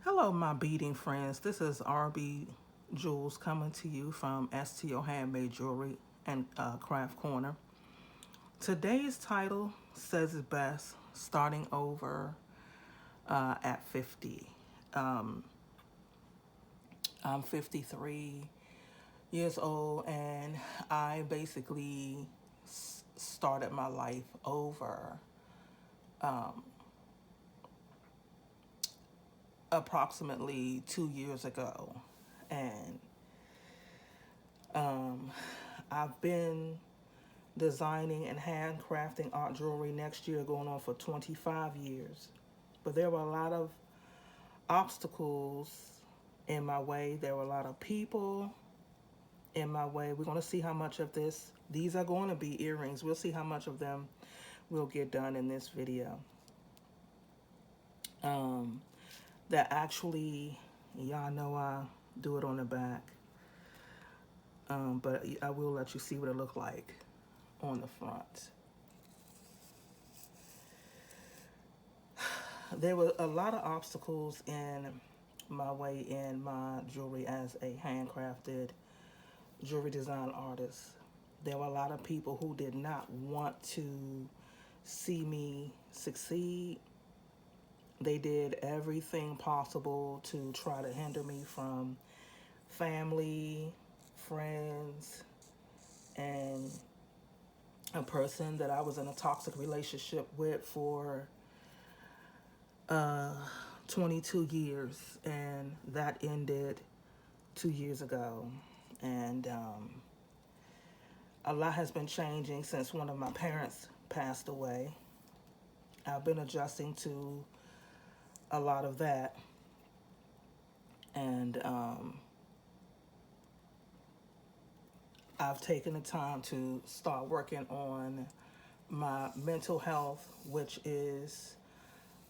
Hello, my beading friends. This is RB Jules coming to you from STO Handmade Jewelry and Craft Corner. Today's title says it best, starting over at 50. Um, I'm 53 years old, and I basically started my life over approximately 2 years ago. And I've been designing and handcrafting art jewelry next year, going on for 25 years. But there were a lot of obstacles in my way. There were a lot of people in my way. We're going to see how much of these are going to be earrings. We'll see how much of them we'll get done in this video. That actually, y'all know I do it on the back. But I will let you see what it looked like on the front. There were a lot of obstacles in my way in my jewelry as a handcrafted jewelry design artist. There were a lot of people who did not want to see me succeed. They did everything possible to try to hinder me from family, friends, and a person that I was in a toxic relationship with for 22 years, and that ended 2 years ago. And a lot has been changing since one of my parents passed away. I've been adjusting to a lot of that, and I've taken the time to start working on my mental health, which is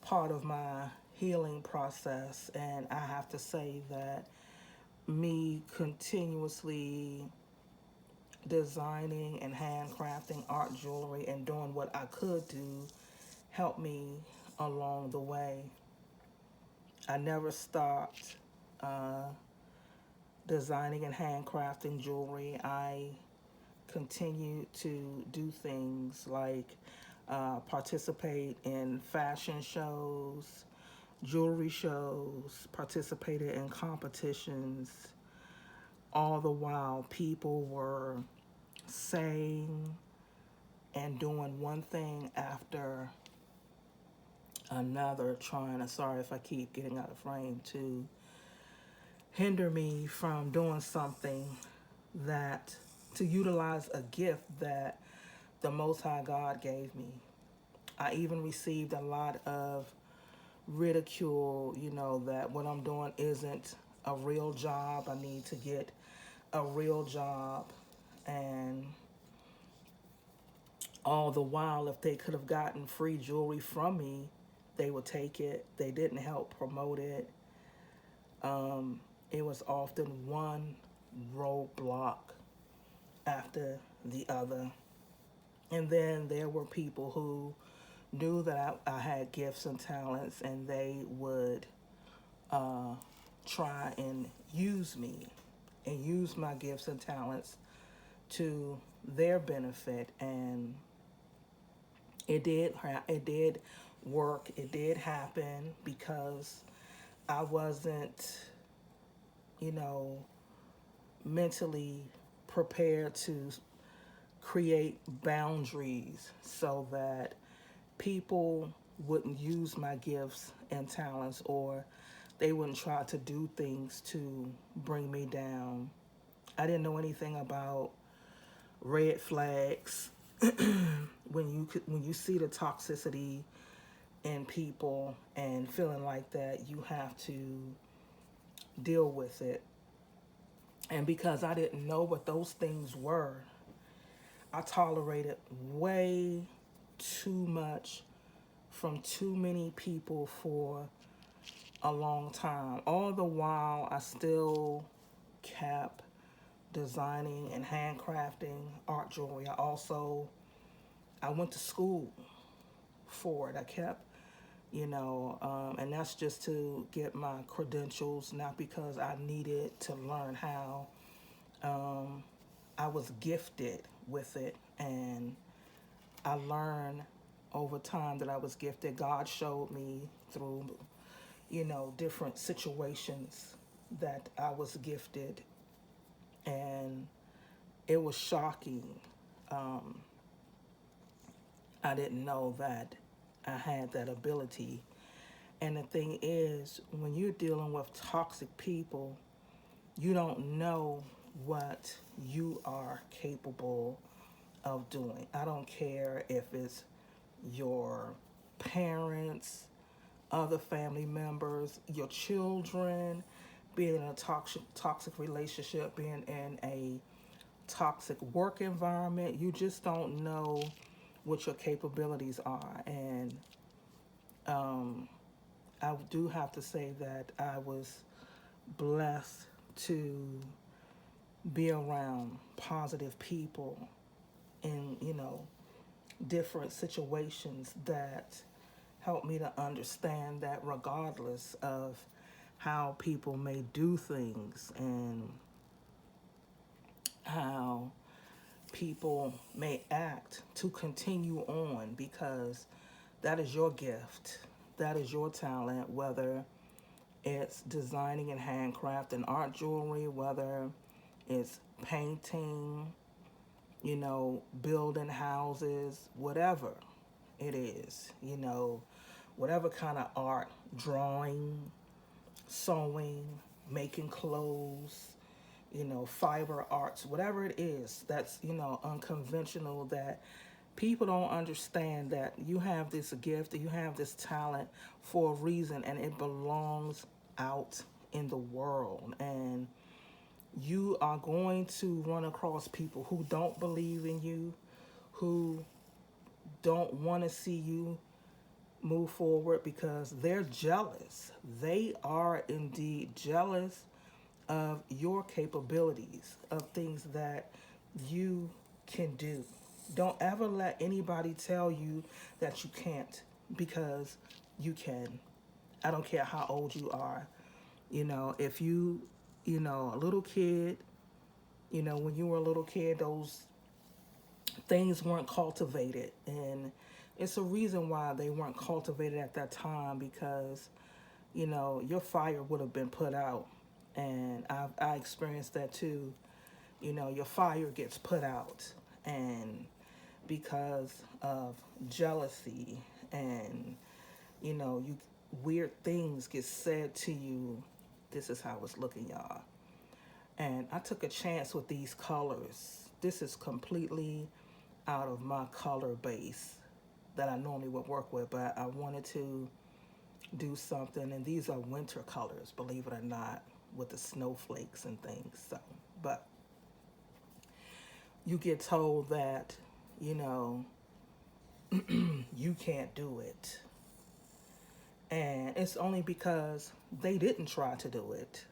part of my healing process. And I have to say that me continuously designing and handcrafting art jewelry and doing what I could do helped me along the way. I never stopped designing and handcrafting jewelry. I continue to do things like participate in fashion shows, jewelry shows, participated in competitions. All the while, people were saying and doing one thing after another, trying to, sorry if I keep getting out of frame, to hinder me from doing something that, to utilize a gift that the Most High God gave me. I even received a lot of ridicule, that what I'm doing isn't a real job. I need to get a real job. And all the while, if they could have gotten free jewelry from me, they would take it. They didn't help promote it. It was often one roadblock after the other. And then there were people who knew that I had gifts and talents, and they would try and use me and use my gifts and talents to their benefit. And it did work. It did happen because I wasn't, mentally prepared to create boundaries so that people wouldn't use my gifts and talents, or they wouldn't try to do things to bring me down. I didn't know anything about red flags. When you see the toxicity in people and feeling like that, you have to deal with it. And because I didn't know what those things were, I tolerated way too much from too many people for a long time. All the while, I still kept designing and handcrafting art jewelry. I went to school for it. I kept and that's just to get my credentials, not because I needed to learn how. I was gifted with it, and I learned over time that I was gifted. God showed me through, different situations that I was gifted, and it was shocking. Um, I didn't know that I had that ability. And the thing is, when you're dealing with toxic people, you don't know what you are capable of doing. I don't care if it's your parents, other family members, your children, being in a toxic relationship, being in a toxic work environment. You just don't know what your capabilities are. And I do have to say that I was blessed to be around positive people in, different situations that helped me to understand that regardless of how people may do things and how people may act, to continue on, because that is your gift, that is your talent, whether it's designing and handcrafting art jewelry, whether it's painting, building houses, whatever it is, whatever kind of art, drawing, sewing, making clothes, fiber arts, whatever it is that's, unconventional, that people don't understand that you have this gift, that you have this talent for a reason, and it belongs out in the world. And you are going to run across people who don't believe in you, who don't want to see you move forward because they're jealous. They are indeed jealous of your capabilities, of things that you can do. Don't ever let anybody tell you that you can't, because you can. I don't care how old you are. If a little kid, when you were a little kid, those things weren't cultivated. And it's a reason why they weren't cultivated at that time, because, your fire would have been put out. And I experienced that too. Your fire gets put out. And because of jealousy and, you weird things get said to you. This is how it's looking, y'all. And I took a chance with these colors. This is completely out of my color base that I normally would work with, but I wanted to do something, and these are winter colors, believe it or not, with the snowflakes and things. So, but you get told that, you can't do it. And it's only because they didn't try to do it,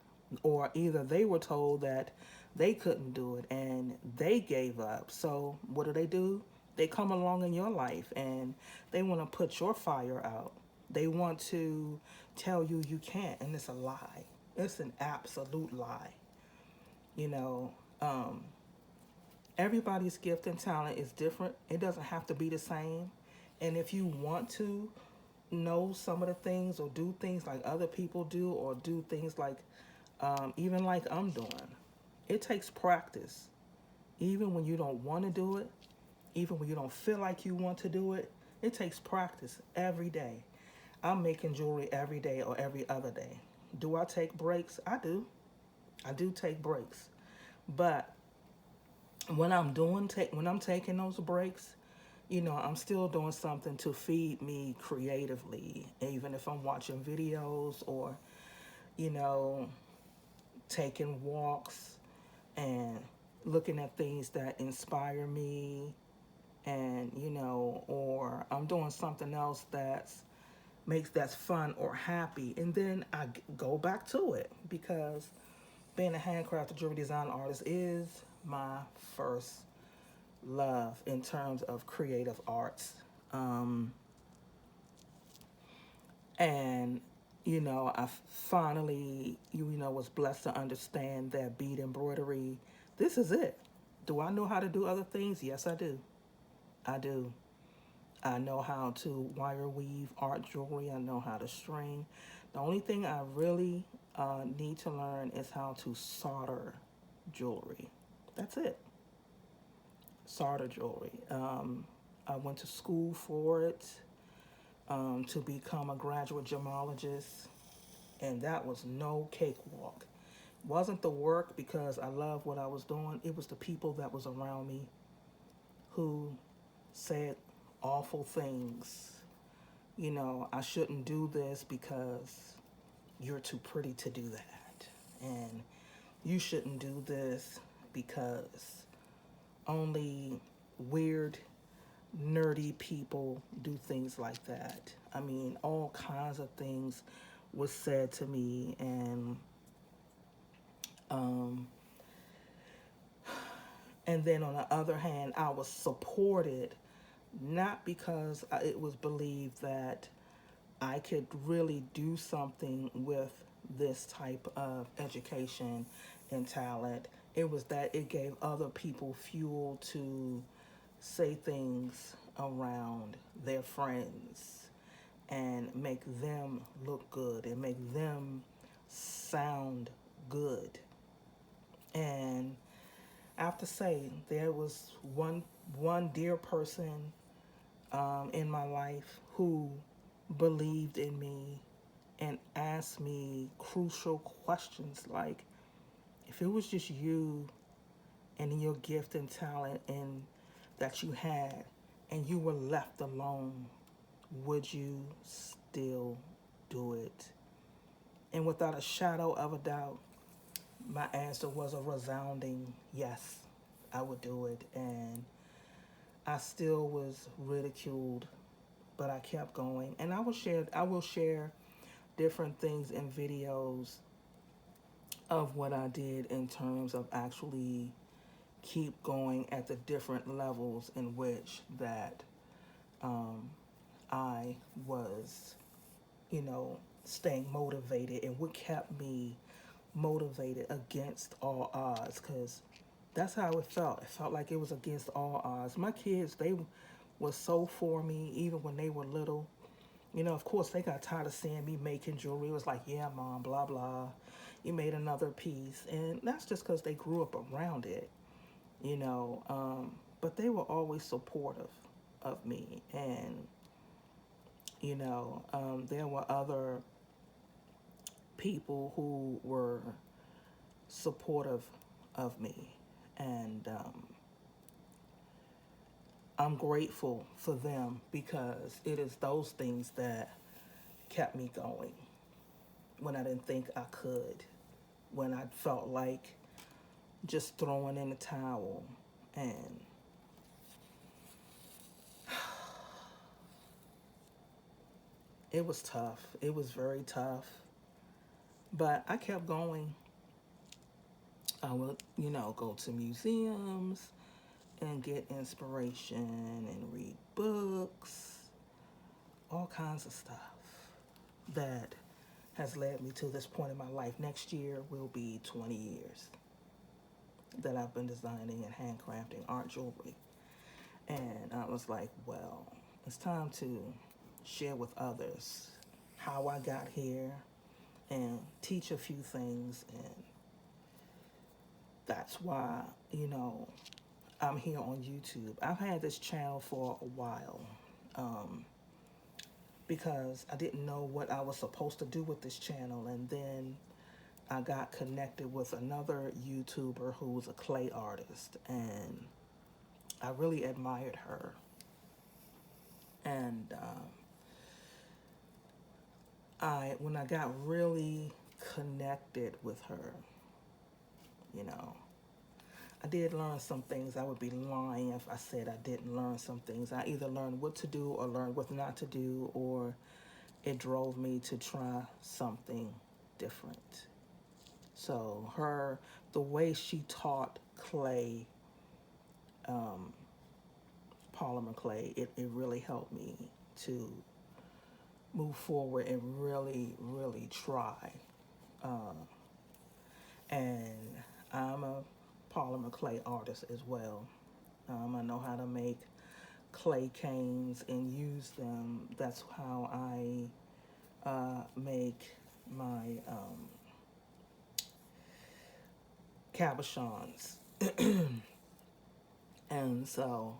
or either they were told that they couldn't do it and they gave up. So what do? They come along in your life and they want to put your fire out. They want to tell you you can't, and it's a lie. It's an absolute lie. You know, um, everybody's gift and talent is different. It doesn't have to be the same. And if you want to know some of the things or do things like other people do, or do things like even like I'm doing, it takes practice. Even when you don't want to do it, even when you don't feel like you want to do it, it takes practice every day. I'm making jewelry every day or every other day. Do I take breaks? I do. I do take breaks. But when when I'm taking those breaks, I'm still doing something to feed me creatively, even if I'm watching videos or, you know, taking walks and looking at things that inspire me, and, or I'm doing something else that's fun or happy, and then I go back to it, because being a handcrafted jewelry design artist is my first love in terms of creative arts. Um, And, I finally, was blessed to understand that bead embroidery, this is it. Do I know how to do other things? Yes, I do. I do. I know how to wire weave art jewelry. I know how to string. The only thing I really need to learn is how to solder jewelry. That's it. Solder jewelry. I went to school for it to become a graduate gemologist, and that was no cakewalk. Wasn't the work because I love what I was doing. It was the people that was around me who said awful things. I shouldn't do this because you're too pretty to do that. And you shouldn't do this because only weird, nerdy people do things like that. I mean, all kinds of things was said to me, um, and then on the other hand, I was supported not because it was believed that I could really do something with this type of education and talent. It was that it gave other people fuel to say things around their friends and make them look good and make them sound good. And I have to say, there was one dear person in my life who believed in me and asked me crucial questions like, if it was just you and your gift and talent and that you had and you were left alone, would you still do it? And without a shadow of a doubt, my answer was a resounding yes. I would do it. And I still was ridiculed, but I kept going. And I will share different things in videos of what I did in terms of actually keep going at the different levels in which that um, I was, staying motivated and what kept me motivated against all odds, because that's how it felt. It felt like it was against all odds. My kids, they were so for me even when they were little. Of course, they got tired of seeing me making jewelry. It was like, yeah, mom, blah, blah. You made another piece. And that's just because they grew up around it, you know. But they were always supportive of me. And, there were other people who were supportive of me. And I'm grateful for them because it is those things that kept me going when I didn't think I could, when I felt like just throwing in the towel. And it was tough. It was very tough. But I kept going. I would, go to museums and get inspiration and read books, all kinds of stuff that has led me to this point in my life. Next year will be 20 years that I've been designing and handcrafting art jewelry. And I was like, well, it's time to share with others how I got here and teach a few things. And that's why, I'm here on YouTube. I've had this channel for a while because I didn't know what I was supposed to do with this channel. And then I got connected with another YouTuber who was a clay artist. And I really admired her. And when I got really connected with her, you know, I did learn some things. I would be lying if I said I didn't learn some things. I either learned what to do or learned what not to do, or it drove me to try something different. So the way she taught clay, polymer clay, it really helped me to move forward and really, really try. And I'm a polymer clay artist as well. I know how to make clay canes and use them. That's how I make my cabochons. And so,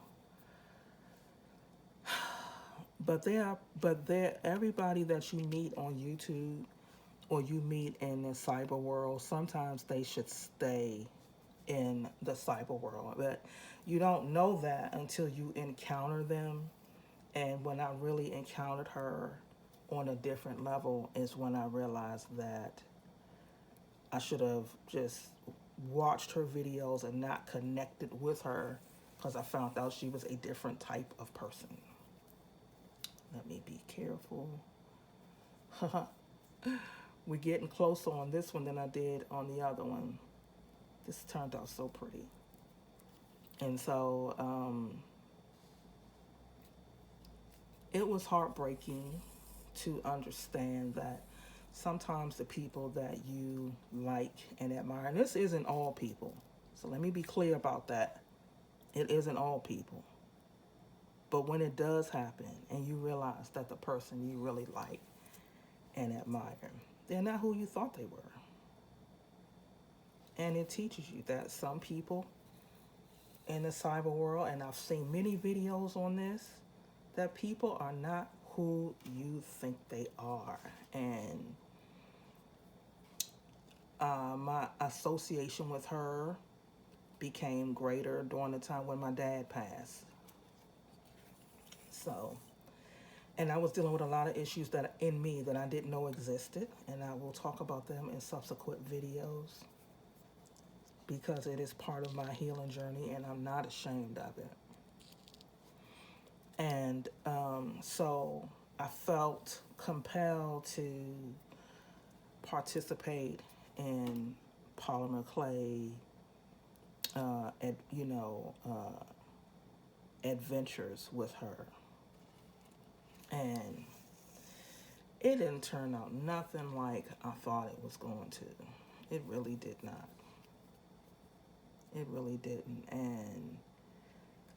but everybody that you meet on YouTube or you meet in the cyber world, sometimes they should stay in the cyber world. But you don't know that until you encounter them. And when I really encountered her on a different level is when I realized that I should have just watched her videos and not connected with her because I found out she was a different type of person. Let me be careful. We're getting closer on this one than I did on the other one. This turned out so pretty. And so it was heartbreaking to understand that sometimes the people that you like and admire, and this isn't all people, so let me be clear about that. It isn't all people. But when it does happen and you realize that the person you really like and admire, they're not who you thought they were. And it teaches you that some people in the cyber world, and I've seen many videos on this, that people are not who you think they are. And my association with her became greater during the time when my dad passed. So, and I was dealing with a lot of issues that in me that I didn't know existed, and I will talk about them in subsequent videos because it is part of my healing journey and I'm not ashamed of it. And so I felt compelled to participate in polymer clay, adventures with her. And it didn't turn out nothing like I thought it was going to. It really did not. It really didn't. And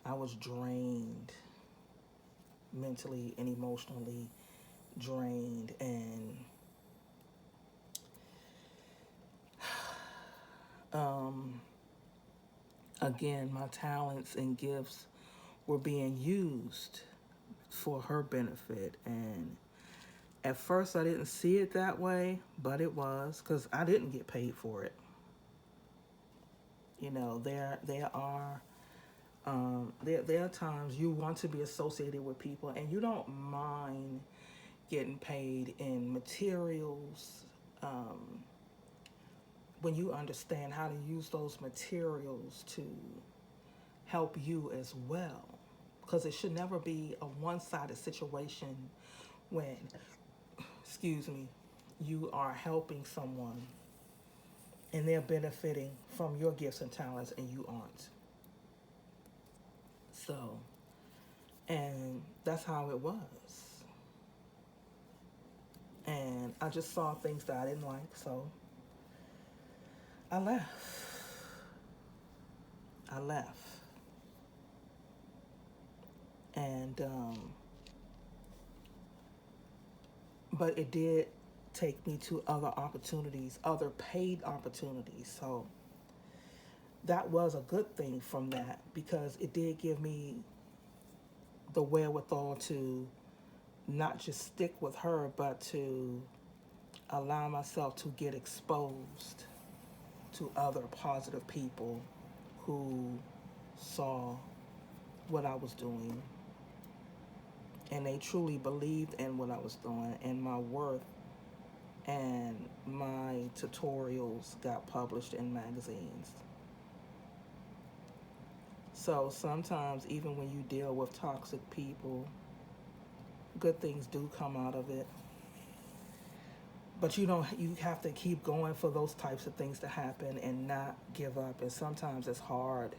I was drained, mentally and emotionally drained. And again, my talents and gifts were being used for her benefit. And at first I didn't see it that way, but it was, because I didn't get paid for it. You know, there are times you want to be associated with people and you don't mind getting paid in materials, when you understand how to use those materials to help you as well. Because it should never be a one-sided situation when, excuse me, you are helping someone and they're benefiting from your gifts and talents and you aren't. So, and that's how it was. And I just saw things that I didn't like, so I left. And, but it did take me to other opportunities, other paid opportunities. So that was a good thing from that because it did give me the wherewithal to not just stick with her, but to allow myself to get exposed to other positive people who saw what I was doing and they truly believed in what I was doing and my worth, and my tutorials got published in magazines. So sometimes even when you deal with toxic people, good things do come out of it. But you have to keep going for those types of things to happen and not give up. And sometimes it's hard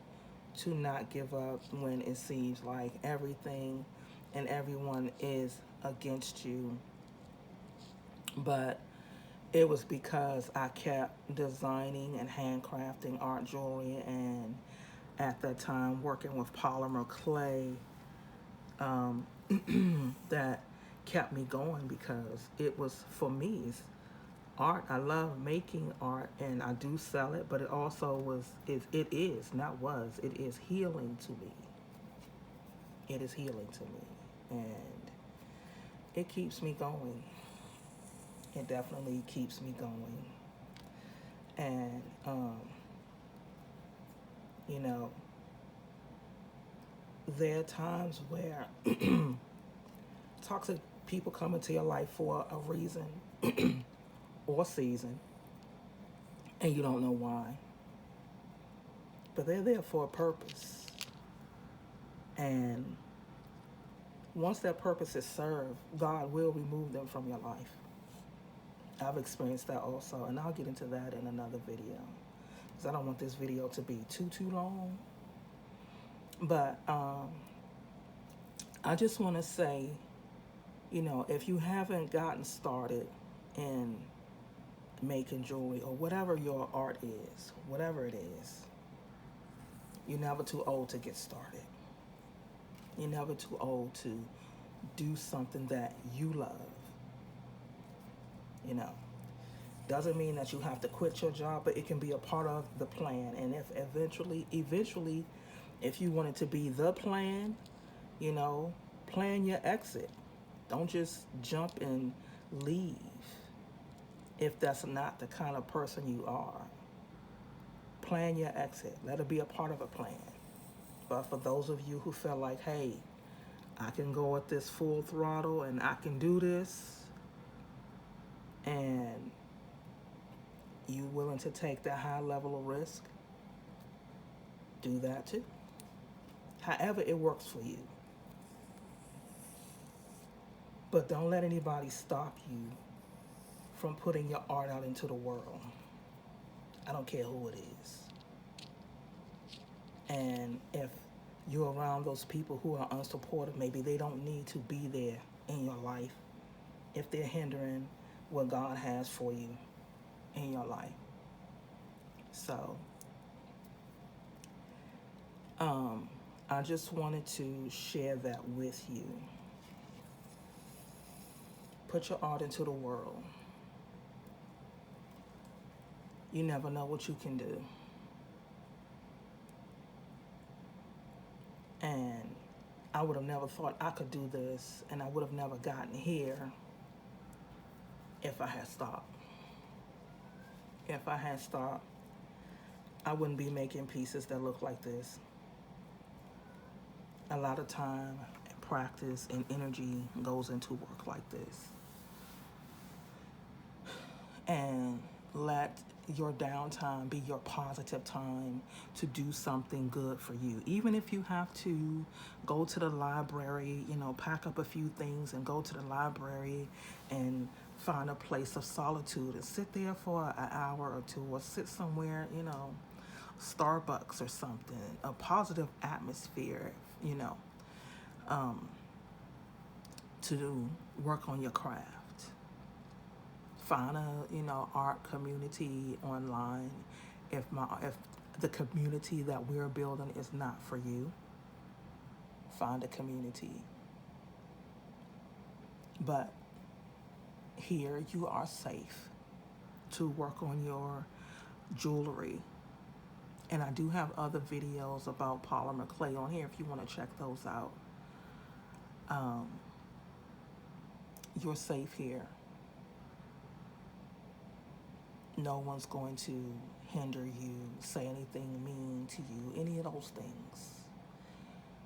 to not give up when it seems like everything and everyone is against you But it was because I kept designing and handcrafting art jewelry, and at that time working with polymer clay, um, that kept me going, because it was, for me, it's art. I love making art and I do sell it, but it also it is, not was, it is healing to me. It is healing to me. And it keeps me going. It definitely keeps me going. And, you know, there are times where toxic people come into your life for a reason or season, and you don't know why. But they're there for a purpose. And once that purpose is served, God will remove them from your life. I've experienced that also, and I'll get into that in another video, because I don't want this video to be too long. But I just want to say, if you haven't gotten started in making jewelry or whatever your art is, whatever it is, you're never too old to get started. You're never too old to do something that you love. Doesn't mean that you have to quit your job, but it can be a part of the plan. And if eventually, if you want it to be the plan, plan your exit. Don't just jump and leave if that's not the kind of person you are. Plan your exit. Let it be a part of a plan. But for those of you who feel like, hey, I can go at this full throttle and I can do this, and you willing to take that high level of risk, do that too. However it works for you. But don't let anybody stop you from putting your art out into the world. I don't care who it is. And if you're around those people who are unsupportive, maybe they don't need to be there in your life if they're hindering what God has for you in your life. So, I just wanted to share that with you. Put your art into the world. You never know what you can do. And I would have never thought I could do this, and I would have never gotten here if I had stopped. If I had stopped, I wouldn't be making pieces that look like this. A lot of time, practice, and energy goes into work like this. And let your downtime be your positive time to do something good for you. Even if you have to go to the library, pack up a few things and go to the library and find a place of solitude and sit there for an hour or two, or sit somewhere, Starbucks or something, a positive atmosphere, to work on your craft. Find a art community online. If the community that we're building is not for you, find a community. But here you are safe to work on your jewelry. And I do have other videos about polymer clay on here if you want to check those out. You're safe here. No one's going to hinder you, say anything mean to you, any of those things.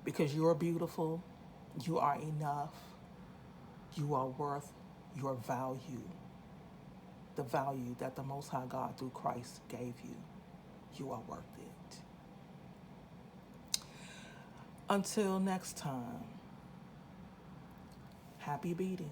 Because you're beautiful, you are enough, you are worth your value. The value that the Most High God through Christ gave you. You are worth it. Until next time, happy beating.